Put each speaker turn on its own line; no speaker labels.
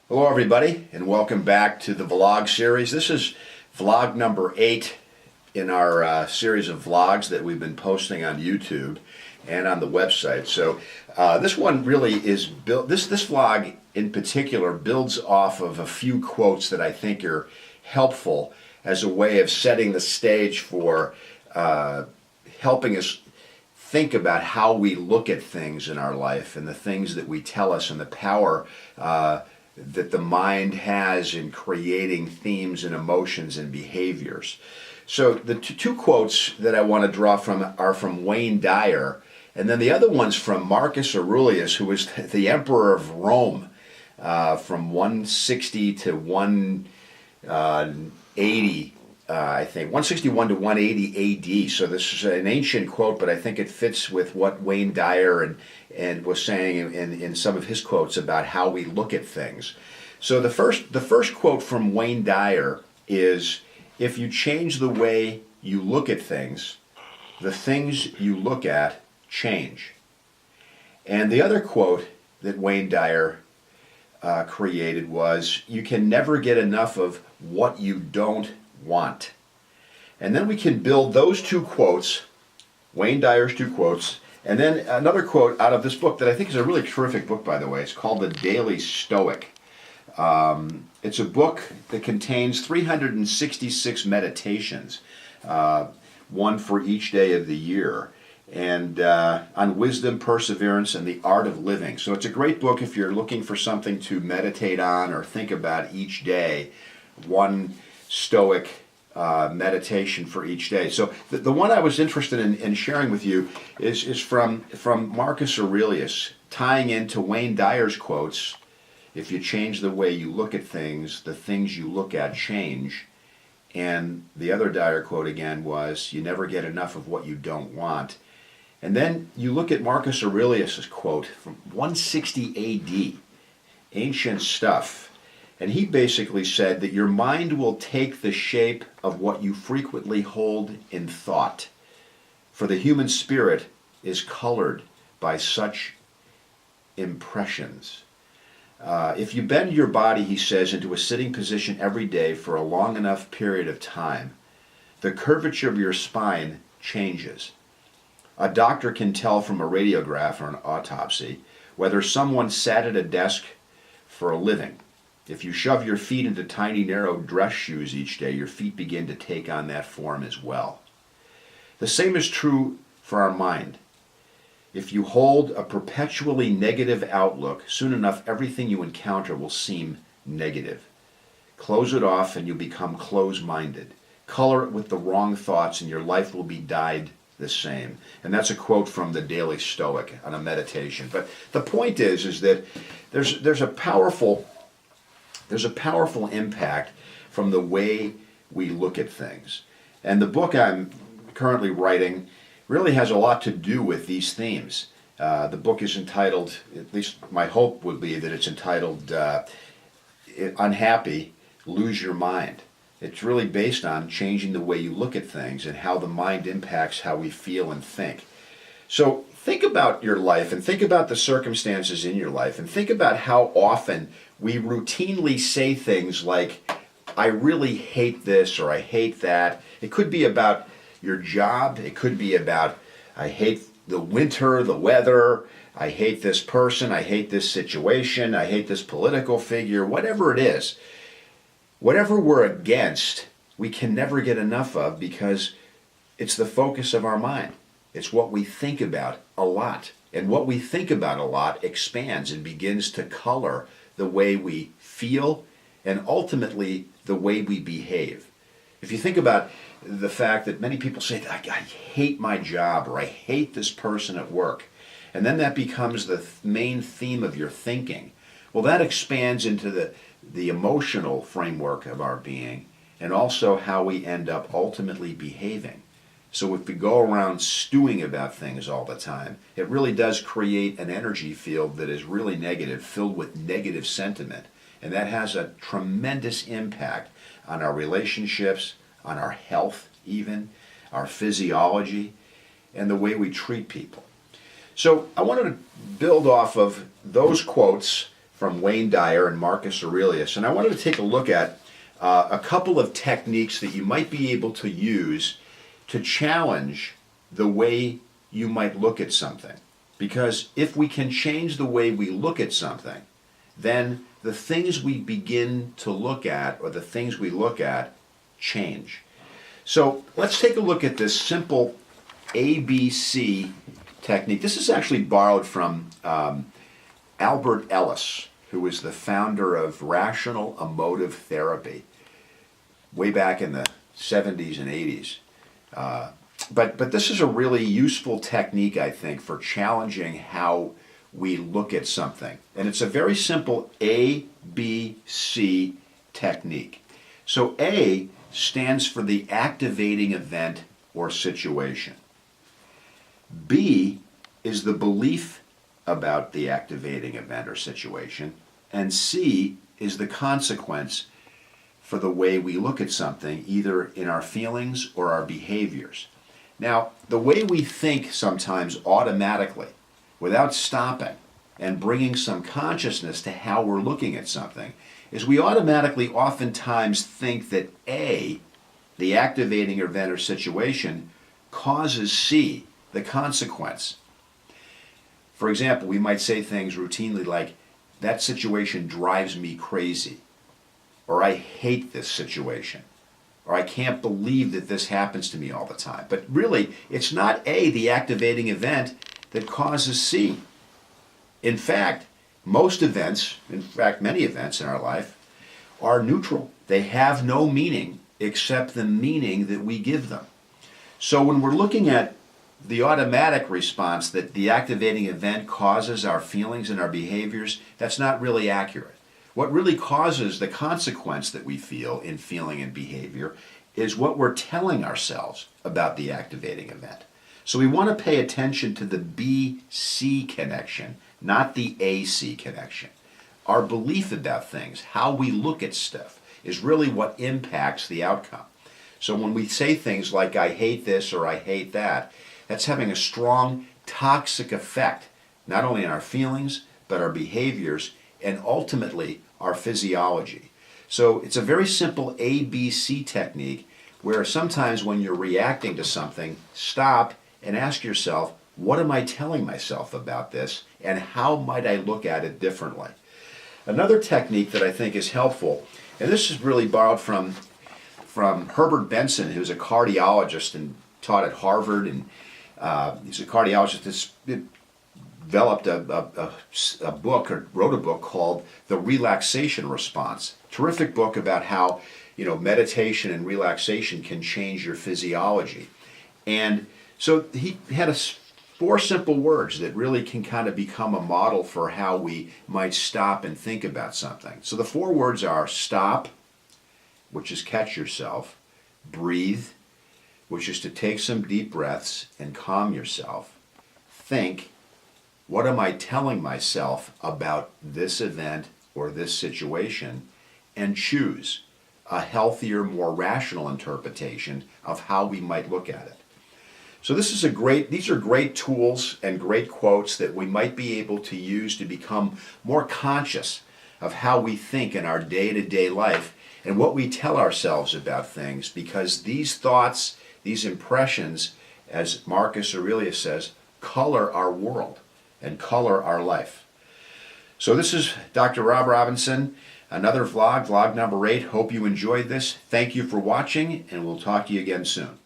Hello everybody, and welcome back to the vlog series. This is vlog number 8 in our series of vlogs that we've been posting on YouTube and on the website. So this one really is built, this vlog in particular builds off of a few quotes that I think are helpful as a way of setting the stage for helping us think about how we look at things in our life and the things that we tell us and the power that the mind has in creating themes and emotions and behaviors. So the two quotes that I want to draw from are from Wayne Dyer, and then the other one's from Marcus Aurelius, who was the emperor of Rome from 160 to 180, I think, 161 to 180 AD. So this is an ancient quote, but I think it fits with what Wayne Dyer and was saying in some of his quotes about how we look at things. So the first quote from Wayne Dyer is, "If you change the way you look at things, the things you look at change." And the other quote that Wayne Dyer created was, "You can never get enough of what you don't want." And then we can build those two quotes, Wayne Dyer's two quotes, and then another quote out of this book that I think is a really terrific book, by the way. It's called The Daily Stoic. It's a book that contains 366 meditations, one for each day of the year, and on wisdom, perseverance, and the art of living. So it's a great book if you're looking for something to meditate on or think about each day, one Stoic meditation for each day. So the one I was interested in sharing with you is from Marcus Aurelius, tying into Wayne Dyer's quotes. "If you change the way you look at things, the things you look at change." And the other Dyer quote again was, "You never get enough of what you don't want." And then you look at Marcus Aurelius's quote from 160 AD, ancient stuff. And he basically said that your mind will take the shape of what you frequently hold in thought, for the human spirit is colored by such impressions. If you bend your body, he says, into a sitting position every day for a long enough period of time, the curvature of your spine changes. A doctor can tell from a radiograph or an autopsy whether someone sat at a desk for a living. If you shove your feet into tiny, narrow dress shoes each day, your feet begin to take on that form as well. The same is true for our mind. If you hold a perpetually negative outlook, soon enough everything you encounter will seem negative. Close it off and you become close-minded. Color it with the wrong thoughts and your life will be dyed the same. And that's a quote from the Daily Stoic on a meditation. But the point is that there's a powerful impact from the way we look at things. And the book I'm currently writing really has a lot to do with these themes. The book is entitled, at least my hope would be that it's entitled Unhappy, Lose Your Mind. It's really based on changing the way you look at things and how the mind impacts how we feel and think. So think about your life and think about the circumstances in your life and think about how often we routinely say things like, "I really hate this," or "I hate that." It could be about your job. It could be about, "I hate the winter, the weather. I hate this person. I hate this situation. I hate this political figure." Whatever it is, whatever we're against, we can never get enough of because it's the focus of our mind. It's what we think about a lot. And what we think about a lot expands and begins to color the way we feel and ultimately the way we behave. If you think about the fact that many people say, I hate my job, or "I hate this person at work," and then that becomes the main theme of your thinking, well, that expands into the emotional framework of our being and also how we end up ultimately behaving. So if we go around stewing about things all the time, it really does create an energy field that is really negative, filled with negative sentiment. And that has a tremendous impact on our relationships, on our health even, our physiology, and the way we treat people. So I wanted to build off of those quotes from Wayne Dyer and Marcus Aurelius. And I wanted to take a look at a couple of techniques that you might be able to use to challenge the way you might look at something. Because if we can change the way we look at something, then the things we begin to look at, or the things we look at, change. So let's take a look at this simple ABC technique. This is actually borrowed from Albert Ellis, who was the founder of rational emotive therapy way back in the 70s and 80s. But this is a really useful technique, I think, for challenging how we look at something. And it's a very simple A, B, C technique. So A stands for the activating event or situation. B is the belief about the activating event or situation. And C is the consequence for the way we look at something, either in our feelings or our behaviors. Now, the way we think sometimes automatically, without stopping and bringing some consciousness to how we're looking at something, is we automatically oftentimes think that A, the activating event or situation, causes C, the consequence. For example, we might say things routinely like, that situation drives me crazy, or I hate this situation, or I can't believe that this happens to me all the time. But really, it's not A, the activating event, that causes C. In fact, most events, in fact many events in our life, are neutral. They have no meaning except the meaning that we give them. So when we're looking at the automatic response that the activating event causes our feelings and our behaviors, that's not really accurate. What really causes the consequence that we feel in feeling and behavior is what we're telling ourselves about the activating event. So we want to pay attention to the B-C connection, not the A-C connection. Our belief about things, how we look at stuff, is really what impacts the outcome. So when we say things like, I hate this or I hate that, that's having a strong toxic effect, not only on our feelings, but our behaviors, and ultimately our physiology. So it's a very simple ABC technique where sometimes when you're reacting to something, stop and ask yourself, what am I telling myself about this, and how might I look at it differently? Another technique that I think is helpful, and this is really borrowed from Herbert Benson, who's a cardiologist and taught at Harvard, and he's a cardiologist that's developed a book, or wrote a book called The Relaxation Response. Terrific book about how meditation and relaxation can change your physiology. And so he had 4 simple words that really can kind of become a model for how we might stop and think about something. So the 4 words are stop, which is catch yourself, breathe, which is to take some deep breaths and calm yourself, think, what am I telling myself about this event or this situation, and choose a healthier, more rational interpretation of how we might look at it. So these are great tools and great quotes that we might be able to use to become more conscious of how we think in our day-to-day life and what we tell ourselves about things, because these thoughts, these impressions, as Marcus Aurelius says, color our world and color our life. So this is Dr. Rob Robinson, another vlog number 8. Hope you enjoyed this. Thank you for watching, and we'll talk to you again soon.